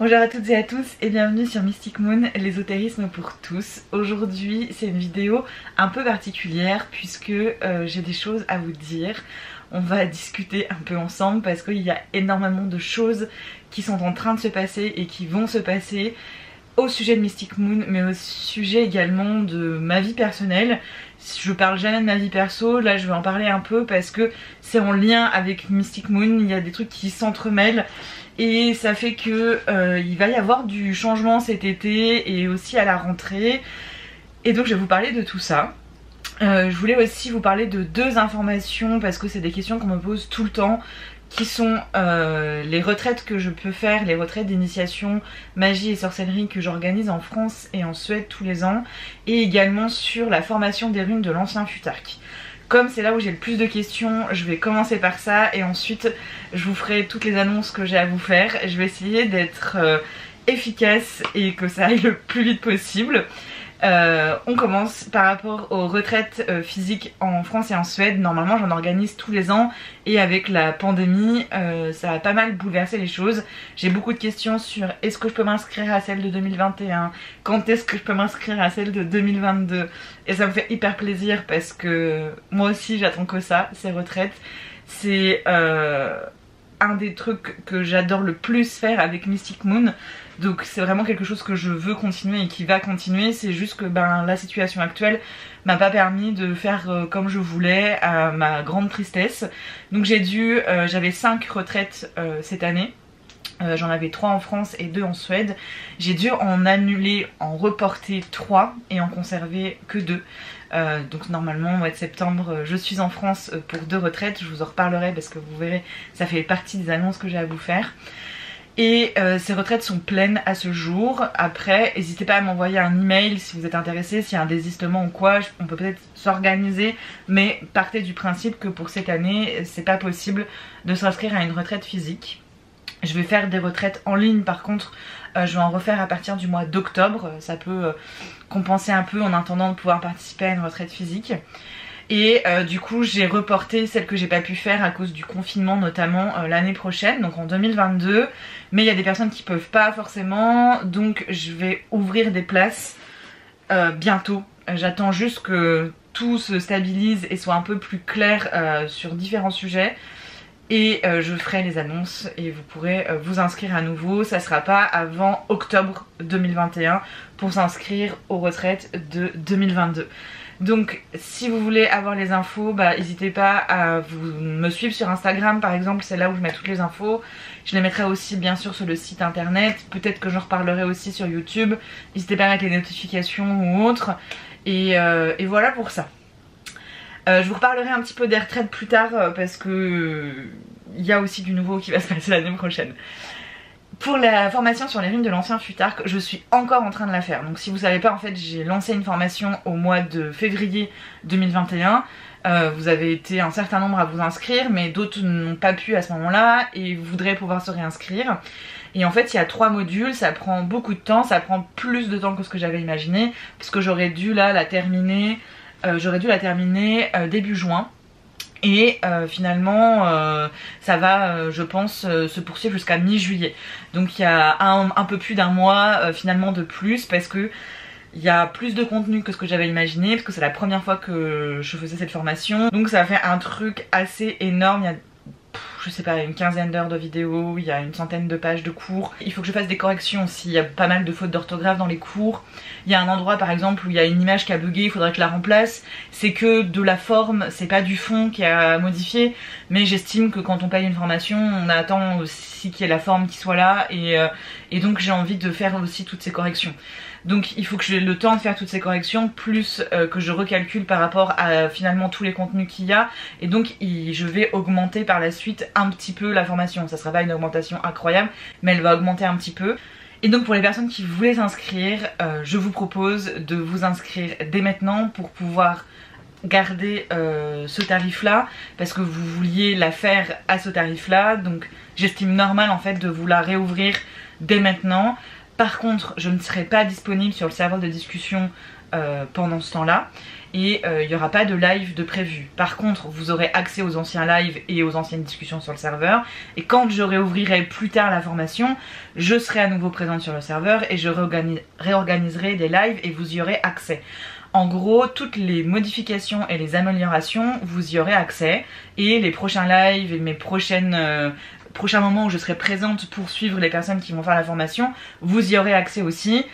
Bonjour à toutes et à tous et bienvenue sur Mystic Moon, l'ésotérisme pour tous. Aujourd'hui c'est une vidéo un peu particulière puisque j'ai des choses à vous dire. On va discuter un peu ensemble parce qu'il y a énormément de choses qui sont en train de se passer et qui vont se passer au sujet de Mystic Moon, mais au sujet également de ma vie personnelle. Je parle jamais de ma vie perso, là je vais en parler un peu parce que c'est en lien avec Mystic Moon, il y a des trucs qui s'entremêlent et ça fait que il va y avoir du changement cet été et aussi à la rentrée, et donc je vais vous parler de tout ça. Je voulais aussi vous parler de deux informations parce que c'est des questions qu'on me pose tout le temps, qui sont les retraites que je peux faire, les retraites d'initiation magie et sorcellerie que j'organise en France et en Suède tous les ans, et également sur la formation des runes de l'ancien Futark. Comme c'est là où j'ai le plus de questions, je vais commencer par ça et ensuite je vous ferai toutes les annonces que j'ai à vous faire. Je vais essayer d'être efficace et que ça aille le plus vite possible. On commence par rapport aux retraites physiques en France et en Suède. Normalement j'en organise tous les ans et avec la pandémie ça a pas mal bouleversé les choses. J'ai beaucoup de questions sur est-ce que je peux m'inscrire à celle de 2021, quand est-ce que je peux m'inscrire à celle de 2022, et ça me fait hyper plaisir parce que moi aussi j'attends que ça, ces retraites. C'est un des trucs que j'adore le plus faire avec Mystic Moon. Donc c'est vraiment quelque chose que je veux continuer et qui va continuer. C'est juste que la situation actuelle m'a pas permis de faire comme je voulais, à ma grande tristesse. Donc j'avais 5 retraites cette année. J'en avais 3 en France et 2 en Suède. J'ai dû en annuler, en reporter 3 et en conserver que 2. Donc normalement au mois de septembre je suis en France pour 2 retraites. Je vous en reparlerai parce que vous verrez, ça fait partie des annonces que j'ai à vous faire. Et ces retraites sont pleines à ce jour. Après, n'hésitez pas à m'envoyer un email si vous êtes intéressé, s'il y a un désistement ou quoi, on peut peut-être s'organiser, mais partez du principe que pour cette année, c'est pas possible de s'inscrire à une retraite physique. Je vais faire des retraites en ligne par contre, je vais en refaire à partir du mois d'octobre, ça peut compenser un peu en attendant de pouvoir participer à une retraite physique. Et du coup j'ai reporté celle que j'ai pas pu faire à cause du confinement notamment l'année prochaine, donc en 2022. Mais il y a des personnes qui peuvent pas forcément, donc je vais ouvrir des places bientôt. J'attends juste que tout se stabilise et soit un peu plus clair sur différents sujets. Et je ferai les annonces et vous pourrez vous inscrire à nouveau. Ça sera pas avant octobre 2021 pour s'inscrire aux retraites de 2022. Donc si vous voulez avoir les infos, n'hésitez pas à me suivre sur Instagram par exemple, c'est là où je mets toutes les infos. Je les mettrai aussi bien sûr sur le site internet, peut-être que j'en reparlerai aussi sur YouTube. N'hésitez pas à mettre les notifications ou autres. Et voilà pour ça. Je vous reparlerai un petit peu des retraites plus tard parce que il y a aussi du nouveau qui va se passer l'année prochaine. Pour la formation sur les runes de l'ancien Futark, je suis encore en train de la faire. Donc si vous savez pas, en fait j'ai lancé une formation au mois de février 2021. Vous avez été un certain nombre à vous inscrire, mais d'autres n'ont pas pu à ce moment-là et voudraient pouvoir se réinscrire. Et en fait il y a 3 modules, ça prend beaucoup de temps, ça prend plus de temps que ce que j'avais imaginé, parce que j'aurais dû la terminer début juin. Et finalement ça va je pense se poursuivre jusqu'à mi-juillet. Donc il y a un peu plus d'un mois finalement de plus, parce que il y a plus de contenu que ce que j'avais imaginé, parce que c'est la première fois que je faisais cette formation. Donc ça fait un truc assez énorme. Il y a je sais pas, une quinzaine d'heures de vidéos, il y a une centaine de pages de cours. Il faut que je fasse des corrections aussi, il y a pas mal de fautes d'orthographe dans les cours. Il y a un endroit par exemple où il y a une image qui a bugué, il faudrait que je la remplace. C'est que de la forme, c'est pas du fond qui a modifié. Mais j'estime que quand on paye une formation, on attend aussi qu'il y ait la forme qui soit là. Et donc j'ai envie de faire aussi toutes ces corrections. Donc il faut que j'ai le temps de faire toutes ces corrections, plus que je recalcule par rapport à finalement tous les contenus qu'il y a. Et donc je vais augmenter par la suite un petit peu la formation. Ça sera pas une augmentation incroyable, mais elle va augmenter un petit peu. Et donc pour les personnes qui voulaient s'inscrire, je vous propose de vous inscrire dès maintenant pour pouvoir garder ce tarif là, parce que vous vouliez la faire à ce tarif là. Donc j'estime normal en fait de vous la réouvrir dès maintenant. Par contre, je ne serai pas disponible sur le serveur de discussion pendant ce temps-là. Et il n'y aura pas de live de prévu. Par contre, vous aurez accès aux anciens lives et aux anciennes discussions sur le serveur. Et quand je réouvrirai plus tard la formation, je serai à nouveau présente sur le serveur et je réorganiserai des lives et vous y aurez accès. En gros, toutes les modifications et les améliorations, vous y aurez accès. Et les prochains lives et mes prochains moments où je serai présente pour suivre les personnes qui vont faire la formation, vous y aurez accès aussi.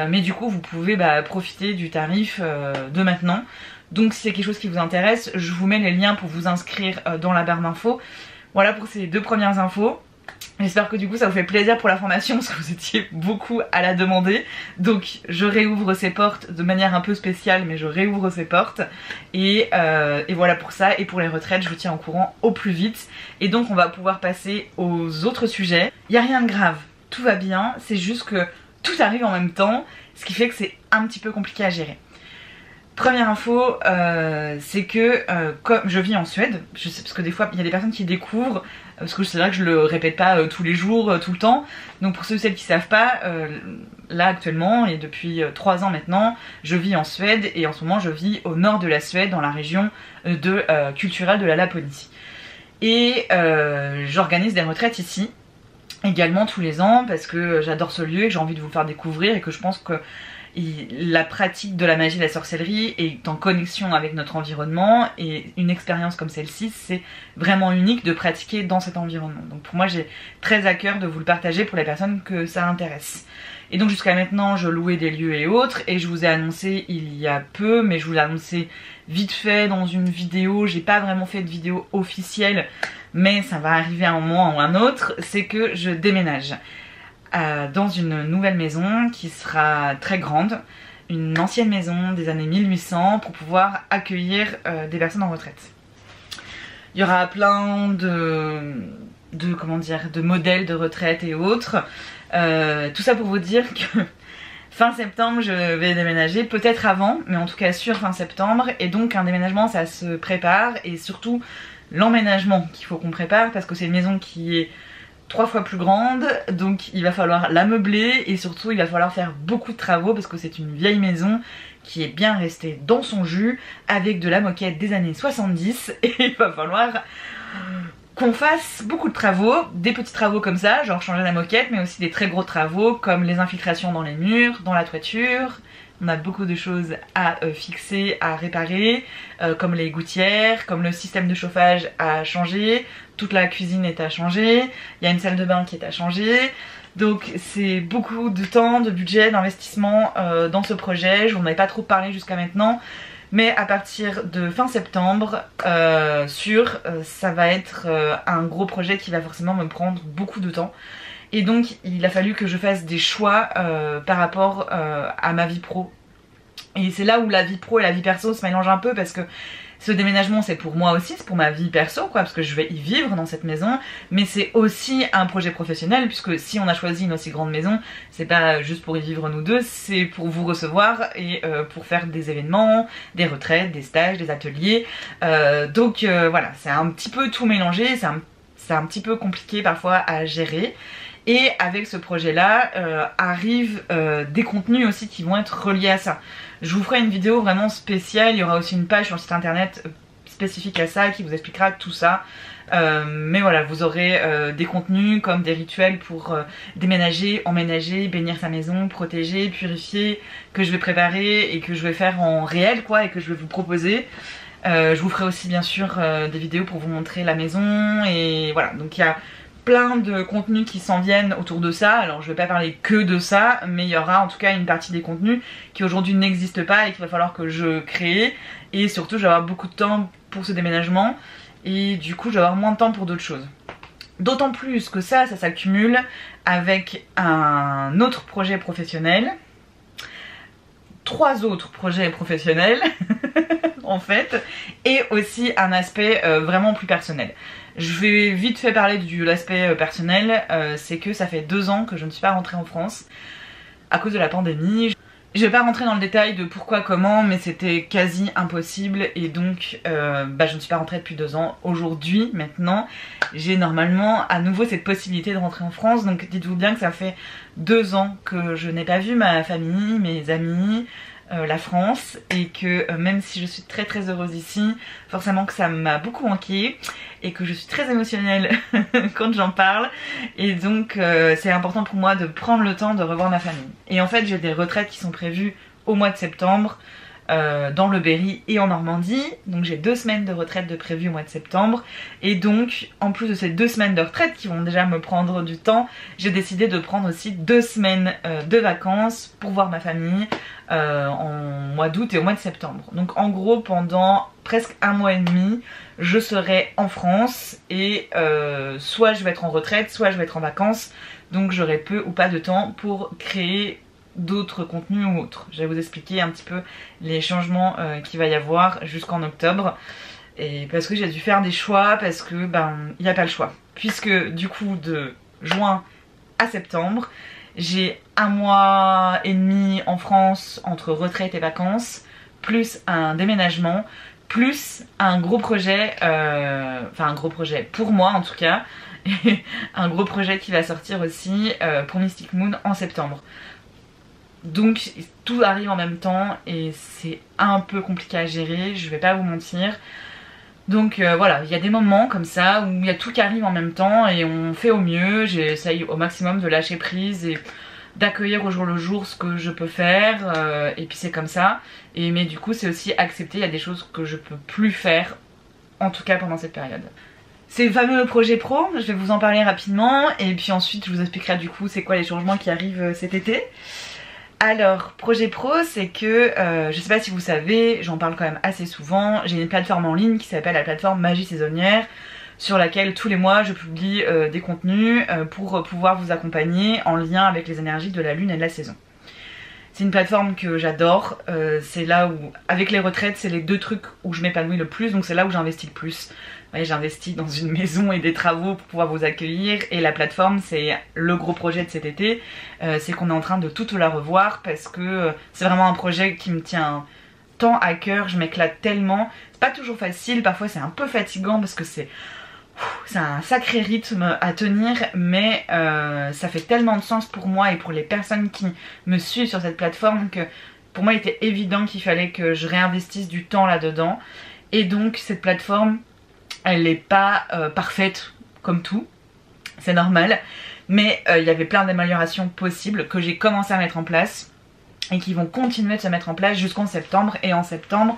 Mais du coup, vous pouvez profiter du tarif de maintenant. Donc si c'est quelque chose qui vous intéresse, je vous mets les liens pour vous inscrire dans la barre d'infos. Voilà pour ces 2 premières infos. J'espère que du coup ça vous fait plaisir pour la formation parce que vous étiez beaucoup à la demander. Donc je réouvre ces portes de manière un peu spéciale, mais je réouvre ces portes. Et voilà pour ça. Et pour les retraites, je vous tiens au courant au plus vite. Et donc on va pouvoir passer aux autres sujets. Il n'y a rien de grave, tout va bien. C'est juste que tout arrive en même temps, ce qui fait que c'est un petit peu compliqué à gérer. Première info, c'est que comme je vis en Suède, je sais, parce que des fois il y a des personnes qui découvrent, parce que c'est vrai que je le répète pas tous les jours, tout le temps. Donc pour ceux et celles qui savent pas, là actuellement et depuis 3 ans maintenant, je vis en Suède et en ce moment je vis au nord de la Suède, dans la région culturelle de la Laponie. Et j'organise des retraites ici également tous les ans parce que j'adore ce lieu et que j'ai envie de vous le faire découvrir et que je pense que la pratique de la magie et de la sorcellerie est en connexion avec notre environnement et une expérience comme celle-ci, c'est vraiment unique de pratiquer dans cet environnement. Donc pour moi, j'ai très à cœur de vous le partager pour les personnes que ça intéresse. Et donc jusqu'à maintenant, je louais des lieux et autres et je vous ai annoncé il y a peu, mais je vous l'ai annoncé vite fait dans une vidéo. J'ai pas vraiment fait de vidéo officielle, mais ça va arriver à un moment ou à un autre, c'est que je déménage dans une nouvelle maison qui sera très grande, une ancienne maison des années 1800 pour pouvoir accueillir des personnes en retraite. Il y aura plein de modèles de retraite et autres. Tout ça pour vous dire que fin septembre je vais déménager, peut-être avant, mais en tout cas sûr fin septembre. Et donc un déménagement ça se prépare et surtout l'emménagement qu'il faut qu'on prépare parce que c'est une maison qui est 3 fois plus grande, donc il va falloir la meubler et surtout il va falloir faire beaucoup de travaux parce que c'est une vieille maison qui est bien restée dans son jus avec de la moquette des années 70 et il va falloir qu'on fasse beaucoup de travaux, des petits travaux comme ça, genre changer la moquette, mais aussi des très gros travaux comme les infiltrations dans les murs, dans la toiture. On a beaucoup de choses à fixer, à réparer, comme les gouttières, comme le système de chauffage à changer, toute la cuisine est à changer, il y a une salle de bain qui est à changer. Donc c'est beaucoup de temps, de budget, d'investissement dans ce projet. Je vous en avais pas trop parlé jusqu'à maintenant, mais à partir de fin septembre, ça va être un gros projet qui va forcément me prendre beaucoup de temps. Et donc il a fallu que je fasse des choix par rapport à ma vie pro. Et c'est là où la vie pro et la vie perso se mélangent un peu parce que ce déménagement c'est pour moi aussi, c'est pour ma vie perso quoi, parce que je vais y vivre dans cette maison, mais c'est aussi un projet professionnel puisque si on a choisi une aussi grande maison, c'est pas juste pour y vivre nous deux, c'est pour vous recevoir et pour faire des événements, des retraites, des stages, des ateliers. Donc voilà, c'est un petit peu tout mélangé, c'est un petit peu compliqué parfois à gérer. Et avec ce projet là arrivent des contenus aussi qui vont être reliés à ça. Je vous ferai une vidéo vraiment spéciale, il y aura aussi une page sur le site internet spécifique à ça qui vous expliquera tout ça. Mais voilà, vous aurez des contenus comme des rituels pour déménager, emménager, bénir sa maison, protéger, purifier, que je vais préparer et que je vais faire en réel quoi et que je vais vous proposer. Je vous ferai aussi bien sûr des vidéos pour vous montrer la maison et voilà, donc il y a plein de contenus qui s'en viennent autour de ça. Alors je vais pas parler que de ça, mais il y aura en tout cas une partie des contenus qui aujourd'hui n'existent pas et qu'il va falloir que je crée. Et surtout je vais avoir beaucoup de temps pour ce déménagement et du coup je vais avoir moins de temps pour d'autres choses. D'autant plus que ça s'accumule avec un autre projet professionnel, 3 autres projets professionnels en fait, et aussi un aspect vraiment plus personnel. Je vais vite fait parler de l'aspect personnel, c'est que ça fait 2 ans que je ne suis pas rentrée en France à cause de la pandémie. Je vais pas rentrer dans le détail de pourquoi, comment, mais c'était quasi impossible et donc je ne suis pas rentrée depuis 2 ans. Aujourd'hui, maintenant, j'ai normalement à nouveau cette possibilité de rentrer en France, donc dites-vous bien que ça fait 2 ans que je n'ai pas vu ma famille, mes amis, la France, et que même si je suis très très heureuse ici, forcément que ça m'a beaucoup manqué et que je suis très émotionnelle quand j'en parle, et donc c'est important pour moi de prendre le temps de revoir ma famille. Et en fait j'ai des retraites qui sont prévues au mois de septembre dans le Berry et en Normandie, donc j'ai 2 semaines de retraite de prévues au mois de septembre, et donc en plus de ces 2 semaines de retraite qui vont déjà me prendre du temps, j'ai décidé de prendre aussi 2 semaines de vacances pour voir ma famille en mois d'août et au mois de septembre. Donc en gros pendant presque 1 mois et demi je serai en France, et soit je vais être en retraite, soit je vais être en vacances, donc j'aurai peu ou pas de temps pour créer d'autres contenus ou autres. Je vais vous expliquer un petit peu les changements qu'il va y avoir jusqu'en octobre, et parce que j'ai dû faire des choix, parce que ben il n'y a pas le choix, puisque du coup de juin à septembre j'ai 1 mois et demi en France entre retraite et vacances, plus un déménagement, plus un gros projet, enfin un gros projet pour moi en tout cas, et un gros projet qui va sortir aussi pour Mystic Moon en septembre. Donc tout arrive en même temps et c'est un peu compliqué à gérer, je vais pas vous mentir. Donc voilà, il y a des moments comme ça où il y a tout qui arrive en même temps et on fait au mieux. J'essaye au maximum de lâcher prise et d'accueillir au jour le jour ce que je peux faire, et puis c'est comme ça. Mais du coup c'est aussi accepter, il y a des choses que je peux plus faire, en tout cas pendant cette période. Ces fameux projets pro, je vais vous en parler rapidement et puis ensuite je vous expliquerai du coup c'est quoi les changements qui arrivent cet été. Alors, projet pro, c'est que, je sais pas si vous savez, j'en parle quand même assez souvent, j'ai une plateforme en ligne qui s'appelle la plateforme Magie Saisonnière, sur laquelle tous les mois je publie des contenus pour pouvoir vous accompagner en lien avec les énergies de la lune et de la saison. C'est une plateforme que j'adore, c'est là où, avec les retraites, c'est les 2 trucs où je m'épanouis le plus, donc c'est là où j'investis le plus. Ouais, j'investis dans une maison et des travaux pour pouvoir vous accueillir, et la plateforme c'est le gros projet de cet été, c'est qu'on est en train de tout la revoir parce que c'est vraiment un projet qui me tient tant à cœur, je m'éclate tellement. C'est pas toujours facile, parfois c'est un peu fatigant parce que c'est un sacré rythme à tenir, mais ça fait tellement de sens pour moi et pour les personnes qui me suivent sur cette plateforme que pour moi il était évident qu'il fallait que je réinvestisse du temps là-dedans. Et donc cette plateforme, elle n'est pas parfaite comme tout, c'est normal, mais il y avait plein d'améliorations possibles que j'ai commencé à mettre en place et qui vont continuer de se mettre en place jusqu'en septembre. Et en septembre,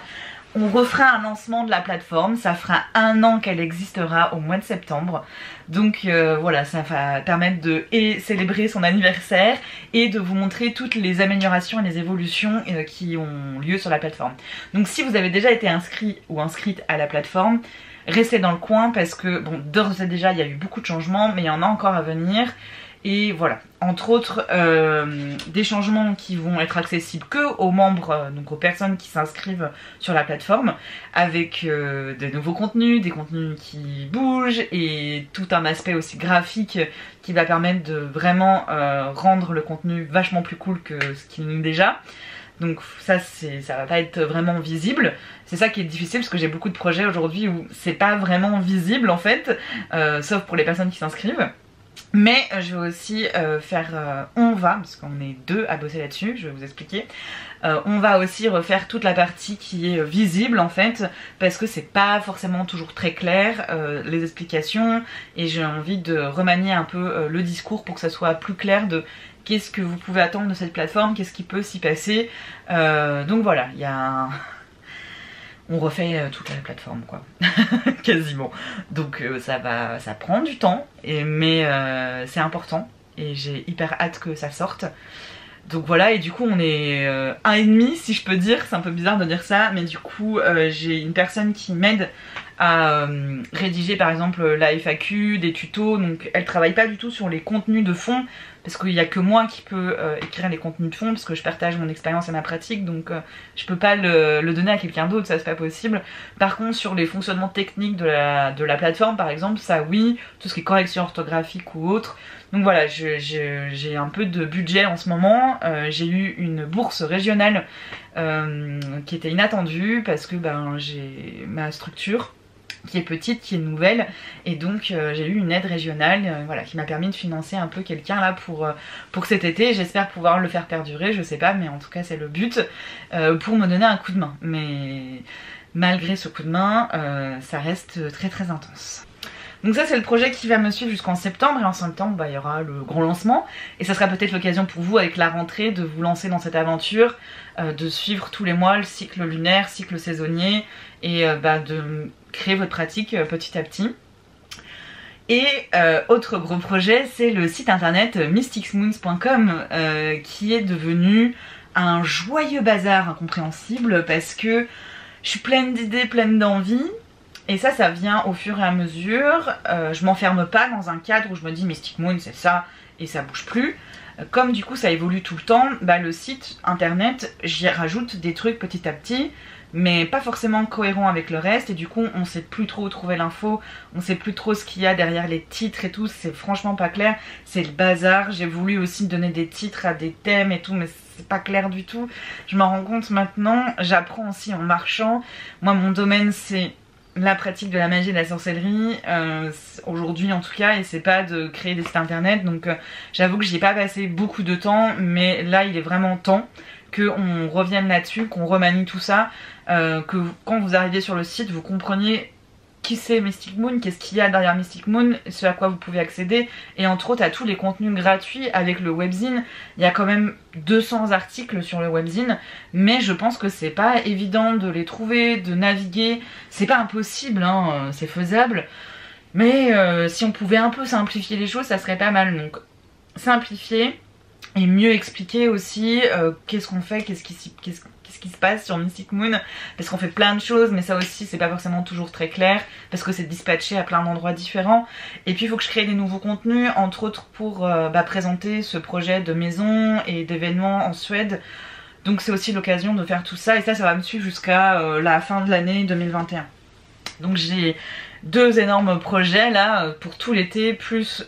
on refera un lancement de la plateforme, ça fera 1 an qu'elle existera au mois de septembre. Donc voilà, ça va permettre de célébrer son anniversaire et de vous montrer toutes les améliorations et les évolutions qui ont lieu sur la plateforme. Donc si vous avez déjà été inscrit ou inscrite à la plateforme, restez dans le coin parce que bon, d'ores et déjà il y a eu beaucoup de changements, mais il y en a encore à venir. Et voilà, entre autres des changements qui vont être accessibles que aux membres, donc aux personnes qui s'inscrivent sur la plateforme, avec de nouveaux contenus, des contenus qui bougent et tout un aspect aussi graphique qui va permettre de vraiment rendre le contenu vachement plus cool que ce qu'il est déjà. Donc ça va pas être vraiment visible, c'est ça qui est difficile parce que j'ai beaucoup de projets aujourd'hui où c'est pas vraiment visible en fait, sauf pour les personnes qui s'inscrivent. Mais je vais aussi on va, parce qu'on est 2 à bosser là-dessus, je vais vous expliquer. On va aussi refaire toute la partie qui est visible en fait, parce que c'est pas forcément toujours très clair les explications, et j'ai envie de remanier un peu le discours pour que ça soit plus clair de qu'est-ce que vous pouvez attendre de cette plateforme, qu'est-ce qui peut s'y passer. Donc voilà, il y a on refait toute la plateforme quoi, quasiment. Donc ça prend du temps, mais c'est important et j'ai hyper hâte que ça sorte. Donc voilà, et du coup on est 1 et demi si je peux dire, c'est un peu bizarre de dire ça, mais du coup j'ai une personne qui m'aide à rédiger par exemple la FAQ, des tutos, donc elle travaille pas du tout sur les contenus de fond, parce qu'il n'y a que moi qui peux écrire les contenus de fond, parce que je partage mon expérience et ma pratique, donc je peux pas le donner à quelqu'un d'autre, ça c'est pas possible. Par contre sur les fonctionnements techniques de la plateforme par exemple, ça oui, tout ce qui est correction orthographique ou autre. Donc voilà, j'ai un peu de budget en ce moment, j'ai eu une bourse régionale qui était inattendue parce que ben, j'ai ma structure qui est petite, qui est nouvelle, et donc j'ai eu une aide régionale voilà, qui m'a permis de financer un peu quelqu'un là pour cet été. J'espère pouvoir le faire perdurer, je sais pas, mais en tout cas c'est le but, pour me donner un coup de main. Mais malgré ce coup de main, ça reste très très intense. Donc ça c'est le projet qui va me suivre jusqu'en septembre, et en septembre bah, il y aura le grand lancement, et ça sera peut-être l'occasion pour vous avec la rentrée de vous lancer dans cette aventure, de suivre tous les mois le cycle lunaire, cycle saisonnier, et bah, de créer votre pratique petit à petit. Et autre gros projet, c'est le site internet mysticsmoons.com qui est devenu un joyeux bazar incompréhensible parce que je suis pleine d'idées, pleine d'envie. Et ça vient au fur et à mesure. Je m'enferme pas dans un cadre où je me dis Mystic Moon c'est ça et ça bouge plus. Comme du coup ça évolue tout le temps, bah, le site internet, j'y rajoute des trucs petit à petit, mais pas forcément cohérents avec le reste, et du coup on sait plus trop où trouver l'info, on sait plus trop ce qu'il y a derrière les titres et tout, c'est franchement pas clair, c'est le bazar. J'ai voulu aussi donner des titres à des thèmes et tout, mais c'est pas clair du tout. Je m'en rends compte maintenant, j'apprends aussi en marchant. Moi mon domaine c'est la pratique de la magie et de la sorcellerie, aujourd'hui en tout cas, et c'est pas de créer des sites internet, donc j'avoue que j'y ai pas passé beaucoup de temps, mais là il est vraiment temps qu'on revienne là-dessus, qu'on remanie tout ça, que quand vous arriviez sur le site vous compreniez qui c'est Mystic Moon, qu'est-ce qu'il y a derrière Mystic Moon, ce à quoi vous pouvez accéder, et entre autres à tous les contenus gratuits avec le webzine. Il y a quand même 200 articles sur le webzine, mais je pense que c'est pas évident de les trouver, de naviguer, c'est pas impossible, hein, c'est faisable, mais si on pouvait un peu simplifier les choses ça serait pas mal. Donc simplifier et mieux expliquer aussi qu'est-ce qu'on fait, qu'est-ce qui se passe sur Mystic Moon, parce qu'on fait plein de choses, mais ça aussi c'est pas forcément toujours très clair, parce que c'est dispatché à plein d'endroits différents. Et puis il faut que je crée des nouveaux contenus, entre autres pour présenter ce projet de maison et d'événements en Suède. Donc c'est aussi l'occasion de faire tout ça, et ça va me suivre jusqu'à la fin de l'année 2021. Donc j'ai 2 énormes projets là pour tout l'été, plus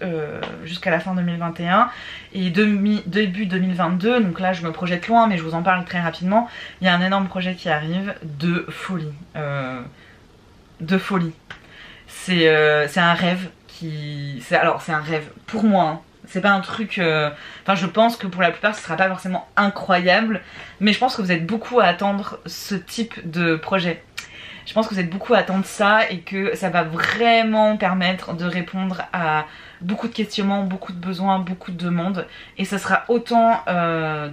jusqu'à la fin 2021 et début 2022. Donc là je me projette loin, mais je vous en parle très rapidement. Il y a un énorme projet qui arrive de folie. C'est un rêve qui... Alors c'est un rêve pour moi, hein. C'est pas un truc... Enfin je pense que pour la plupart ce sera pas forcément incroyable, mais je pense que vous êtes beaucoup à attendre ce type de projet. Je pense que vous êtes beaucoup à attendre ça, et que ça va vraiment permettre de répondre à beaucoup de questionnements, beaucoup de besoins, beaucoup de demandes. Et ça sera autant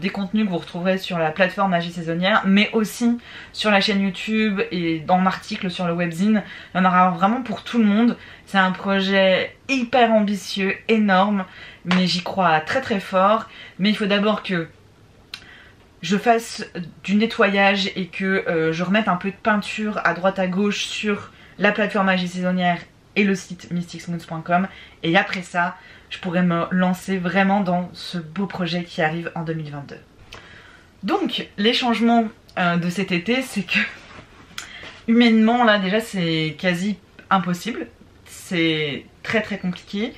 des contenus que vous retrouverez sur la plateforme Magie Saisonnière, mais aussi sur la chaîne YouTube et dans l'article sur le webzine. Il y en aura vraiment pour tout le monde. C'est un projet hyper ambitieux, énorme, mais j'y crois très très fort. Mais il faut d'abord que je fasse du nettoyage et que je remette un peu de peinture à droite à gauche sur la plateforme Magie Saisonnière et le site mysticsmoons.com, et après ça je pourrais me lancer vraiment dans ce beau projet qui arrive en 2022. Donc les changements de cet été, c'est que humainement là déjà c'est quasi impossible, c'est très très compliqué.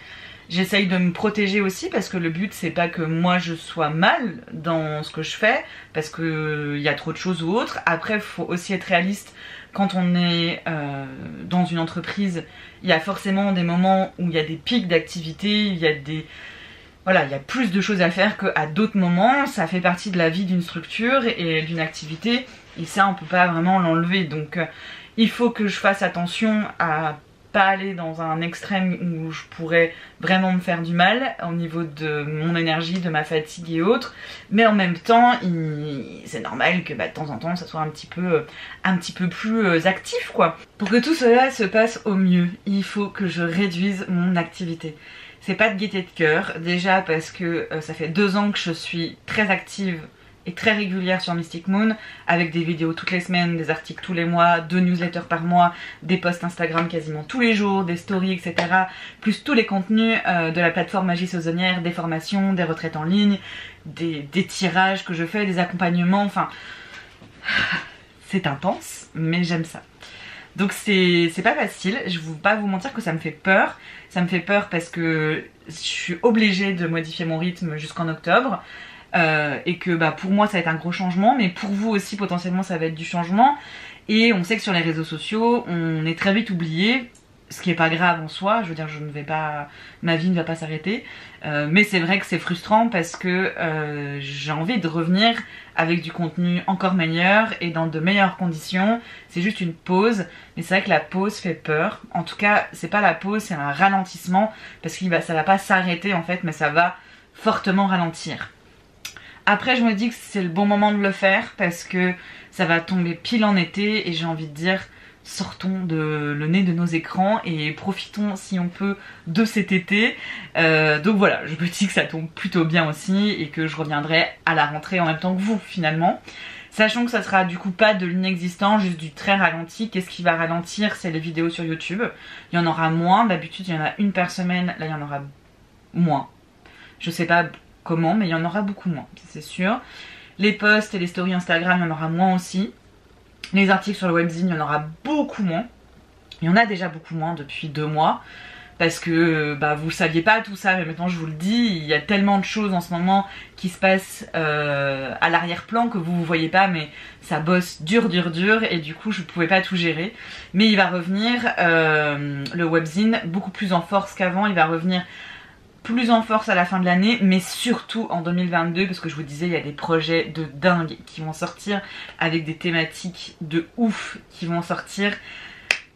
J'essaye de me protéger aussi, parce que le but c'est pas que moi je sois mal dans ce que je fais, parce que y a trop de choses ou autre. Après faut aussi être réaliste, quand on est dans une entreprise, il y a forcément des moments où il y a des pics d'activité, il y a des... Voilà, il y a plus de choses à faire qu'à d'autres moments, ça fait partie de la vie d'une structure et d'une activité, et ça on peut pas vraiment l'enlever. Donc il faut que je fasse attention à pas aller dans un extrême où je pourrais vraiment me faire du mal au niveau de mon énergie, de ma fatigue et autres, mais en même temps c'est normal que de temps en temps ça soit un petit peu plus actif quoi. Pour que tout cela se passe au mieux, il faut que je réduise mon activité. C'est pas de gaieté de cœur, déjà parce que ça fait 2 ans que je suis très active et très régulière sur Mystic Moon, avec des vidéos toutes les semaines, des articles tous les mois, 2 newsletters par mois, des posts Instagram quasiment tous les jours, des stories, etc. Plus tous les contenus de la plateforme Magie Saisonnière, des formations, des retraites en ligne, des tirages que je fais, des accompagnements, enfin... C'est intense, mais j'aime ça. Donc c'est pas facile, je vais pas vous mentir que ça me fait peur. Ça me fait peur parce que je suis obligée de modifier mon rythme jusqu'en octobre. Et que pour moi ça va être un gros changement, mais pour vous aussi potentiellement ça va être du changement, Et on sait que sur les réseaux sociaux, on est très vite oublié, ce qui est pas grave en soi, je veux dire, ma vie ne va pas s'arrêter. Mais c'est vrai que c'est frustrant parce que j'ai envie de revenir avec du contenu encore meilleur et dans de meilleures conditions. C'est juste une pause, mais c'est vrai que la pause fait peur. En tout cas, c'est pas la pause, c'est un ralentissement parce que ça va pas s'arrêter en fait, mais ça va fortement ralentir. Après, je me dis que c'est le bon moment de le faire parce que ça va tomber pile en été et j'ai envie de dire, sortons le nez de nos écrans et profitons si on peut de cet été. Donc voilà, je me dis que ça tombe plutôt bien aussi et que je reviendrai à la rentrée en même temps que vous finalement. Sachant que ça sera du coup pas de l'inexistant, juste du très ralenti. Qu'est-ce qui va ralentir? C'est les vidéos sur YouTube. Il y en aura moins, d'habitude il y en a une par semaine, là il y en aura moins. Je sais pas comment, mais il y en aura beaucoup moins, c'est sûr. Les posts et les stories Instagram, il y en aura moins aussi. Les articles sur le webzine, il y en aura beaucoup moins. Il y en a déjà beaucoup moins depuis 2 mois. Parce que vous saviez pas tout ça, mais maintenant je vous le dis, il y a tellement de choses en ce moment qui se passent à l'arrière-plan que vous voyez pas, mais ça bosse dur et du coup je pouvais pas tout gérer. Mais il va revenir, le webzine, beaucoup plus en force qu'avant, il va revenir plus en force à la fin de l'année, mais surtout en 2022, parce que je vous disais, il y a des projets de dingue qui vont sortir, avec des thématiques de ouf qui vont sortir.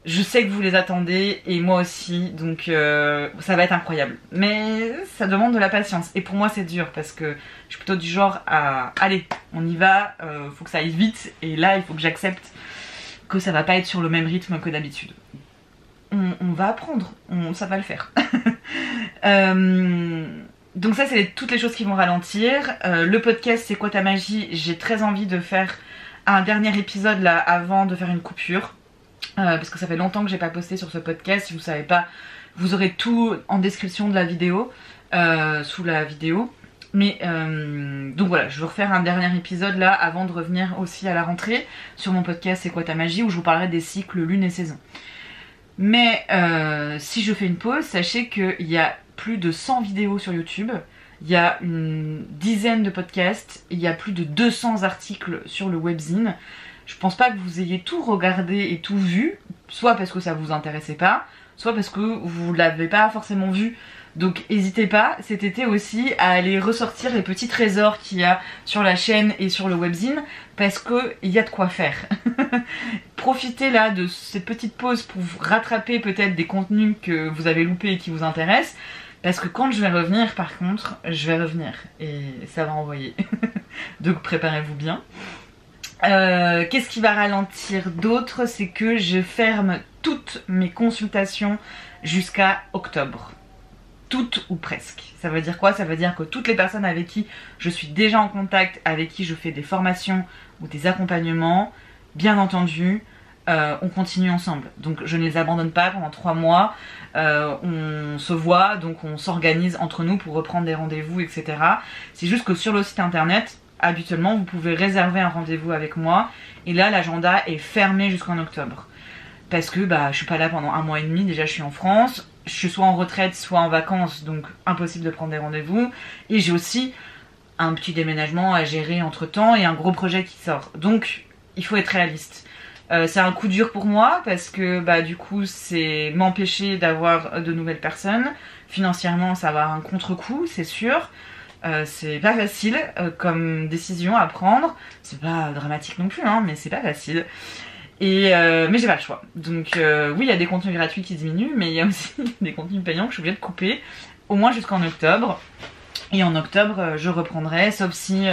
Je sais que vous les attendez, et moi aussi, donc ça va être incroyable. Mais ça demande de la patience, et pour moi c'est dur, parce que je suis plutôt du genre à... Allez, on y va, faut que ça aille vite, et là il faut que j'accepte que ça va pas être sur le même rythme que d'habitude. On va apprendre, ça va le faire. Donc ça c'est toutes les choses qui vont ralentir. Le podcast C'est quoi ta magie, j'ai très envie de faire un dernier épisode là avant de faire une coupure. Parce que ça fait longtemps que j'ai pas posté sur ce podcast. Si vous savez pas, vous aurez tout en description de la vidéo, sous la vidéo. Mais donc voilà, je vais refaire un dernier épisode là avant de revenir aussi à la rentrée sur mon podcast C'est quoi ta magie, où je vous parlerai des cycles lune et saison. Mais si je fais une pause, sachez qu'il y a plus de 100 vidéos sur YouTube, il y a une dizaine de podcasts, il y a plus de 200 articles sur le webzine. Je pense pas que vous ayez tout regardé et tout vu, soit parce que ça vous intéressait pas, soit parce que vous l'avez pas forcément vu. Donc n'hésitez pas cet été aussi à aller ressortir les petits trésors qu'il y a sur la chaîne et sur le webzine, parce qu'il y a de quoi faire. Profitez là de cette petite pause pour vous rattraper peut-être des contenus que vous avez loupés et qui vous intéressent, parce que quand je vais revenir par contre, je vais revenir et ça va envoyer. Donc préparez-vous bien. Qu'est-ce qui va ralentir d'autre? C'est que je ferme toutes mes consultations jusqu'à octobre. Toutes ou presque. Ça veut dire quoi? Ça veut dire que toutes les personnes avec qui je suis déjà en contact, avec qui je fais des formations ou des accompagnements, bien entendu, on continue ensemble. Donc je ne les abandonne pas pendant 3 mois. On se voit, donc on s'organise entre nous pour reprendre des rendez-vous, etc. C'est juste que sur le site internet, habituellement, vous pouvez réserver un rendez-vous avec moi. Et là, l'agenda est fermé jusqu'en octobre. Parce que je suis pas là pendant 1 mois et demi. Déjà, je suis en France. Je suis soit en retraite, soit en vacances. Donc, impossible de prendre des rendez-vous. Et j'ai aussi un petit déménagement à gérer entre temps et un gros projet qui sort. Donc, il faut être réaliste. C'est un coup dur pour moi parce que du coup, c'est m'empêcher d'avoir de nouvelles personnes. Financièrement, ça va avoir un contre-coup, c'est sûr. C'est pas facile comme décision à prendre. C'est pas dramatique non plus, hein, mais c'est pas facile. Et mais j'ai pas le choix. Donc oui, il y a des contenus gratuits qui diminuent, mais il y a aussi des contenus payants que je suis obligée de couper, au moins jusqu'en octobre. Et en octobre, je reprendrai, sauf si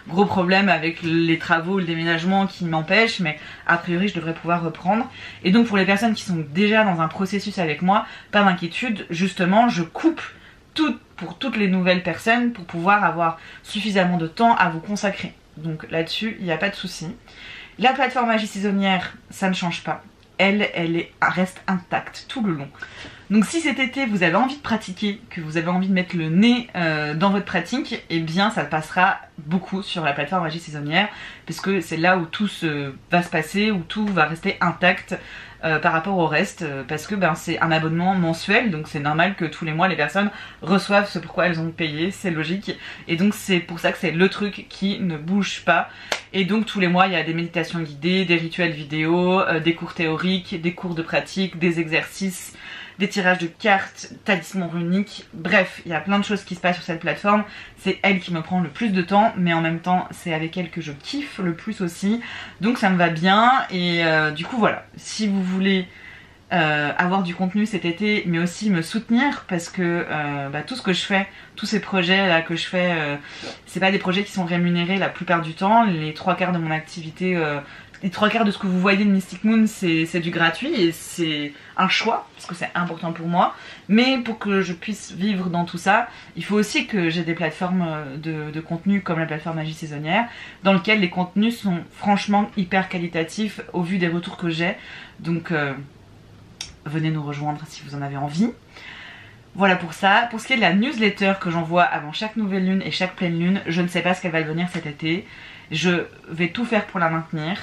gros problème avec les travaux, le déménagement qui m'empêche, mais a priori je devrais pouvoir reprendre. Et donc pour les personnes qui sont déjà dans un processus avec moi, pas d'inquiétude, justement je coupe pour toutes les nouvelles personnes pour pouvoir avoir suffisamment de temps à vous consacrer. Donc là-dessus, il n'y a pas de souci. La plateforme Magie Saisonnière, ça ne change pas. Elle reste intacte tout le long. Donc si cet été vous avez envie de pratiquer, que vous avez envie de mettre le nez dans votre pratique, eh bien ça passera beaucoup sur la plateforme Magie Saisonnière, puisque c'est là où tout va se passer, où tout va rester intact par rapport au reste, parce que c'est un abonnement mensuel, donc c'est normal que tous les mois les personnes reçoivent ce pourquoi elles ont payé, c'est logique, et donc c'est pour ça que c'est le truc qui ne bouge pas. Et donc tous les mois il y a des méditations guidées, des rituels vidéo, des cours théoriques, des cours de pratique, des exercices, des tirages de cartes, talismans runiques, bref, il y a plein de choses qui se passent sur cette plateforme. C'est elle qui me prend le plus de temps, mais en même temps c'est avec elle que je kiffe le plus aussi, donc ça me va bien. Et du coup voilà, si vous voulez avoir du contenu cet été, mais aussi me soutenir, parce que tout ce que je fais, tous ces projets là que je fais, c'est pas des projets qui sont rémunérés la plupart du temps. Les 3/4 de mon activité, les 3/4 de ce que vous voyez de Mystic Moon, c'est du gratuit, et c'est un choix parce que c'est important pour moi. Mais pour que je puisse vivre dans tout ça, il faut aussi que j'ai des plateformes de contenu comme la plateforme Magie Saisonnière, dans lequel les contenus sont franchement hyper qualitatifs au vu des retours que j'ai. Donc venez nous rejoindre si vous en avez envie. Voilà pour ça. Pour ce qui est de la newsletter que j'envoie avant chaque nouvelle lune et chaque pleine lune, je ne sais pas ce qu'elle va devenir cet été. Je vais tout faire pour la maintenir.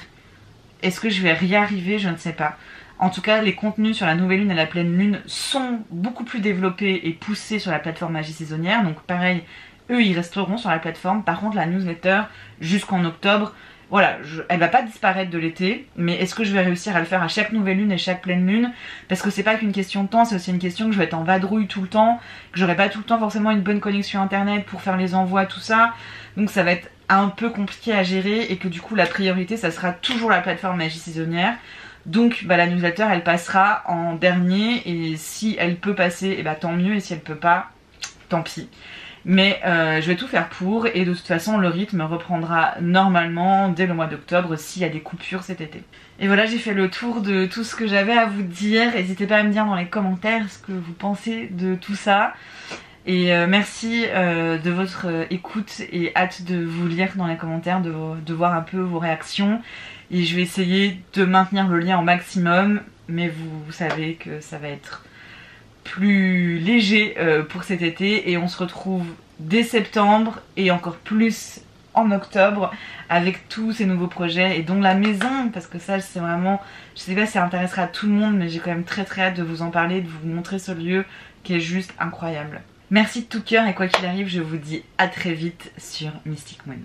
Est-ce que je vais y arriver? Je ne sais pas. En tout cas, les contenus sur la nouvelle lune et la pleine lune sont beaucoup plus développés et poussés sur la plateforme Magie Saisonnière. Donc pareil, eux ils resteront sur la plateforme. Par contre la newsletter jusqu'en octobre, voilà, elle va pas disparaître de l'été, mais est-ce que je vais réussir à le faire à chaque nouvelle lune et chaque pleine lune? Parce que c'est pas qu'une question de temps, c'est aussi une question que je vais être en vadrouille tout le temps, que j'aurai pas tout le temps forcément une bonne connexion internet pour faire les envois, tout ça. Donc ça va être un peu compliqué à gérer, et que du coup la priorité ça sera toujours la plateforme Magie Saisonnière. Donc la newsletter elle passera en dernier, et si elle peut passer, tant mieux, et si elle peut pas, tant pis. Mais je vais tout faire pour, et de toute façon le rythme reprendra normalement dès le mois d'octobre s'il y a des coupures cet été. Et voilà, j'ai fait le tour de tout ce que j'avais à vous dire. N'hésitez pas à me dire dans les commentaires ce que vous pensez de tout ça. Et merci de votre écoute, et hâte de vous lire dans les commentaires, de voir un peu vos réactions. Et je vais essayer de maintenir le lien au maximum, mais vous savez que ça va être plus léger pour cet été, et on se retrouve dès septembre et encore plus en octobre avec tous ces nouveaux projets, et dont la maison, parce que ça c'est vraiment, je sais pas si ça intéressera tout le monde, mais j'ai quand même très hâte de vous en parler, de vous montrer ce lieu qui est juste incroyable. Merci de tout cœur, et quoi qu'il arrive je vous dis à très vite sur Mystic Moon.